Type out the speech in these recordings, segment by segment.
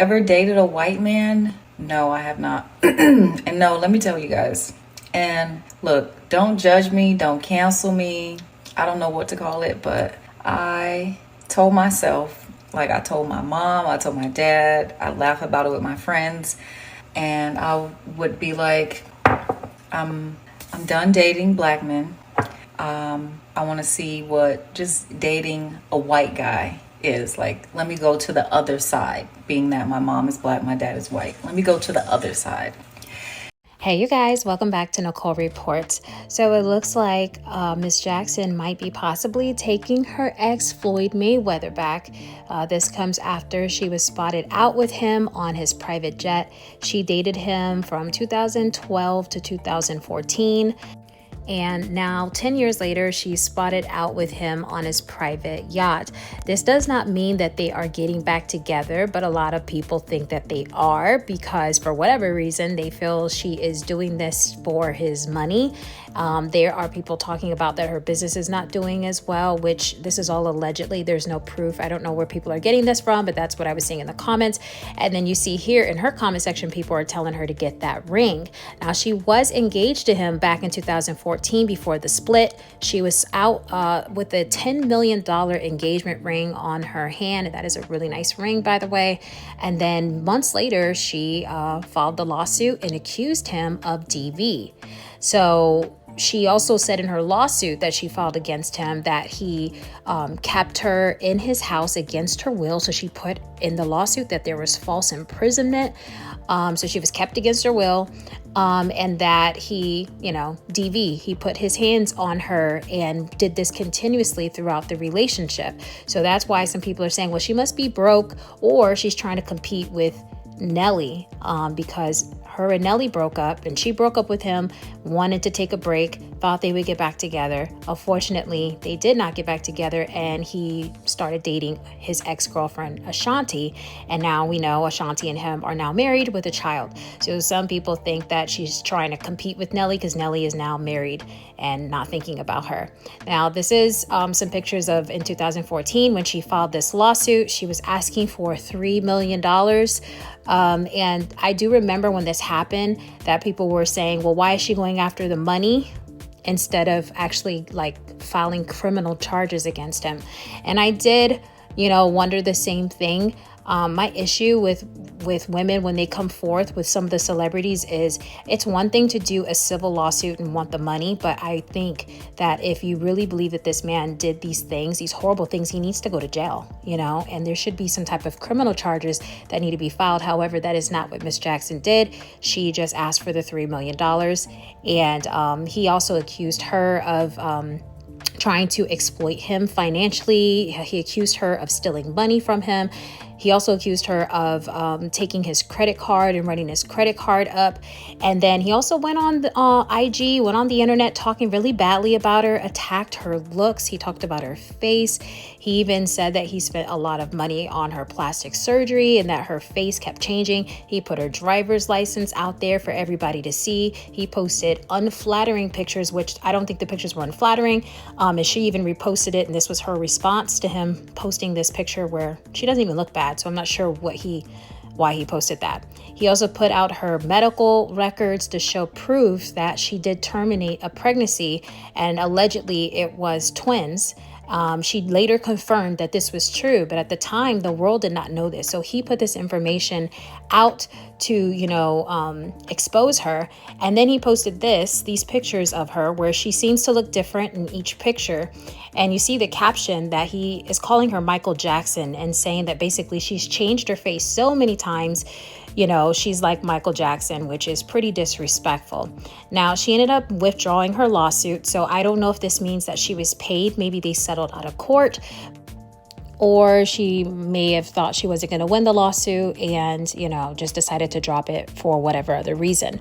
Ever dated a white man? No, I have not. And no, let me tell you guys. And look, don't judge me, don't cancel me. I don't know what to call it, but I told myself, like I told my mom, I told my dad, I laugh about it with my friends, and I would be like, I'm done dating black men. I want to see what just dating a white guy is like. Let me go to the other side, being that my mom is black, my dad is white. Let me go to the other side. Hey, you guys, welcome back to Nicole Reports. So it looks like Miss Jackson might be possibly taking her ex Floyd Mayweather back. This comes after she was spotted out with him on his private jet. She dated him from 2012 to 2014. And now 10 years later, she's spotted out with him on his private yacht. This does not mean that they are getting back together, but a lot of people think that they are because for whatever reason, they feel she is doing this for his money. There are people talking about that her business is not doing as well, which this is all allegedly. There's no proof. I don't know where people are getting this from, but that's what I was seeing in the comments. And then you see here in her comment section, people are telling her to get that ring. Now, she was engaged to him back in 2014 before the split. She was out with a $10 million engagement ring on her hand. And that is a really nice ring, by the way. And then months later, she filed the lawsuit and accused him of DV. So she also said in her lawsuit that she filed against him that he kept her in his house against her will. So she put in the lawsuit that there was false imprisonment. So she was kept against her will. And that he, DV, he put his hands on her and did this continuously throughout the relationship. So that's why some people are saying, well, she must be broke or she's trying to compete with Nelly because her and Nelly broke up and she broke up with him, wanted to take a break, thought they would get back together. Unfortunately, they did not get back together and he started dating his ex-girlfriend, Ashanti. And now we know Ashanti and him are now married with a child. So some people think that she's trying to compete with Nelly because Nelly is now married and not thinking about her. Now, this is some pictures of in 2014 when she filed this lawsuit. She was asking for $3 million. And I do remember when this happened that people were saying, well, why is she going after the money instead of actually like filing criminal charges against him? And I did, wonder the same thing. My issue with women when they come forth with some of the celebrities is it's one thing to do a civil lawsuit and want the money. But I think that if you really believe that this man did these things, these horrible things, he needs to go to jail, and there should be some type of criminal charges that need to be filed. However, that is not what Miss Jackson did. She just asked for the $3 million. And he also accused her of trying to exploit him financially. He accused her of stealing money from him. He also accused her of taking his credit card and running his credit card up. And then he also went on the IG, went on the internet talking really badly about her, attacked her looks. He talked about her face. He even said that he spent a lot of money on her plastic surgery and that her face kept changing. He put her driver's license out there for everybody to see. He posted unflattering pictures, which I don't think the pictures were unflattering. And she even reposted it. And this was her response to him posting this picture where she doesn't even look bad. So I'm not sure why he posted that. He also put out her medical records to show proof that she did terminate a pregnancy and allegedly it was twins. She later confirmed that this was true, but at the time, the world did not know this. So he put this information out to, expose her. And then he posted these pictures of her where she seems to look different in each picture. And you see the caption that he is calling her Michael Jackson and saying that basically she's changed her face so many times. She's like Michael Jackson, which is pretty disrespectful. Now, she ended up withdrawing her lawsuit. So I don't know if this means that she was paid. Maybe they settled out of court. Or she may have thought she wasn't going to win the lawsuit and, just decided to drop it for whatever other reason.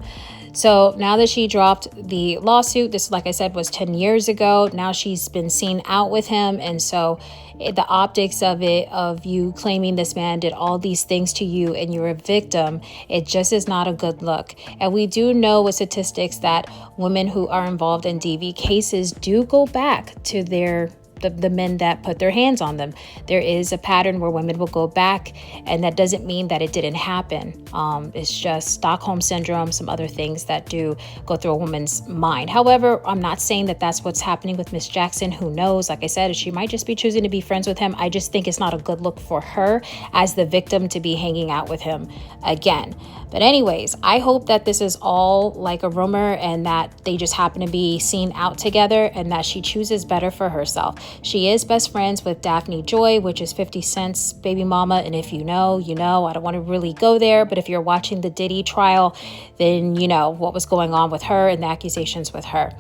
So now that she dropped the lawsuit, this, like I said, was 10 years ago. Now she's been seen out with him. And so the optics of it, of you claiming this man did all these things to you and you're a victim, it just is not a good look. And we do know with statistics that women who are involved in DV cases do go back to their the men that put their hands on them. There is a pattern where women will go back, and that doesn't mean that it didn't happen. It's just Stockholm syndrome, some other things that do go through a woman's mind. However, I'm not saying that that's what's happening with Miss Jackson. Who knows? Like I said, she might just be choosing to be friends with him. I just think it's not a good look for her as the victim to be hanging out with him again. But anyways, I hope that this is all like a rumor and that they just happen to be seen out together and that she chooses better for herself. She is best friends with Daphne Joy, which is 50 Cent's baby mama. And if you know, you know. I don't want to really go there, but if you're watching the Diddy trial, then you know what was going on with her and the accusations with her.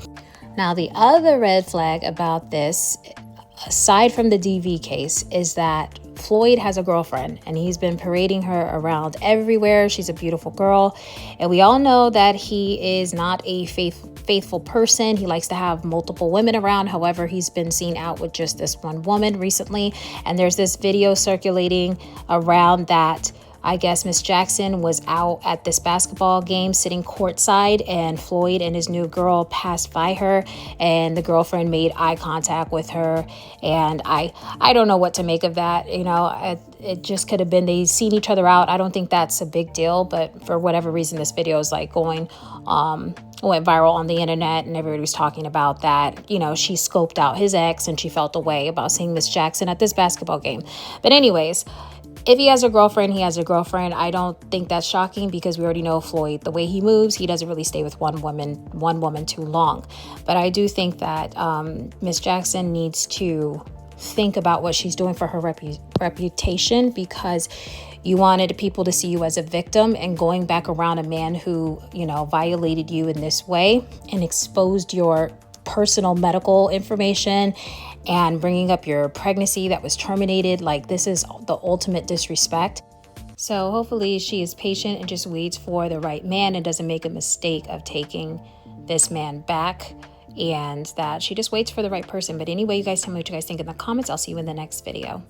Now, the other red flag about this, aside from the DV case, is that Floyd has a girlfriend and he's been parading her around everywhere. She's a beautiful girl. And we all know that he is not a faithful person. He likes to have multiple women around. However, he's been seen out with just this one woman recently. And there's this video circulating around that I guess Miss Jackson was out at this basketball game sitting courtside, and Floyd and his new girl passed by her, and the girlfriend made eye contact with her. And I don't know what to make of that. You know, it just could have been they seen each other out. I don't think that's a big deal, but for whatever reason, this video is like went viral on the internet, and everybody was talking about that. You know, she scoped out his ex and she felt a way about seeing Miss Jackson at this basketball game. But anyways, if he has a girlfriend, he has a girlfriend. I don't think that's shocking because we already know Floyd, the way he moves, he doesn't really stay with one woman too long. But I do think that Miss Jackson needs to think about what she's doing for her reputation, because you wanted people to see you as a victim, and going back around a man who, you know, violated you in this way and exposed your personal medical information and bringing up your pregnancy that was terminated. Like, this is the ultimate disrespect. So hopefully she is patient and just waits for the right man and doesn't make a mistake of taking this man back, and that she just waits for the right person. But anyway, you guys tell me what you guys think in the comments. I'll see you in the next video.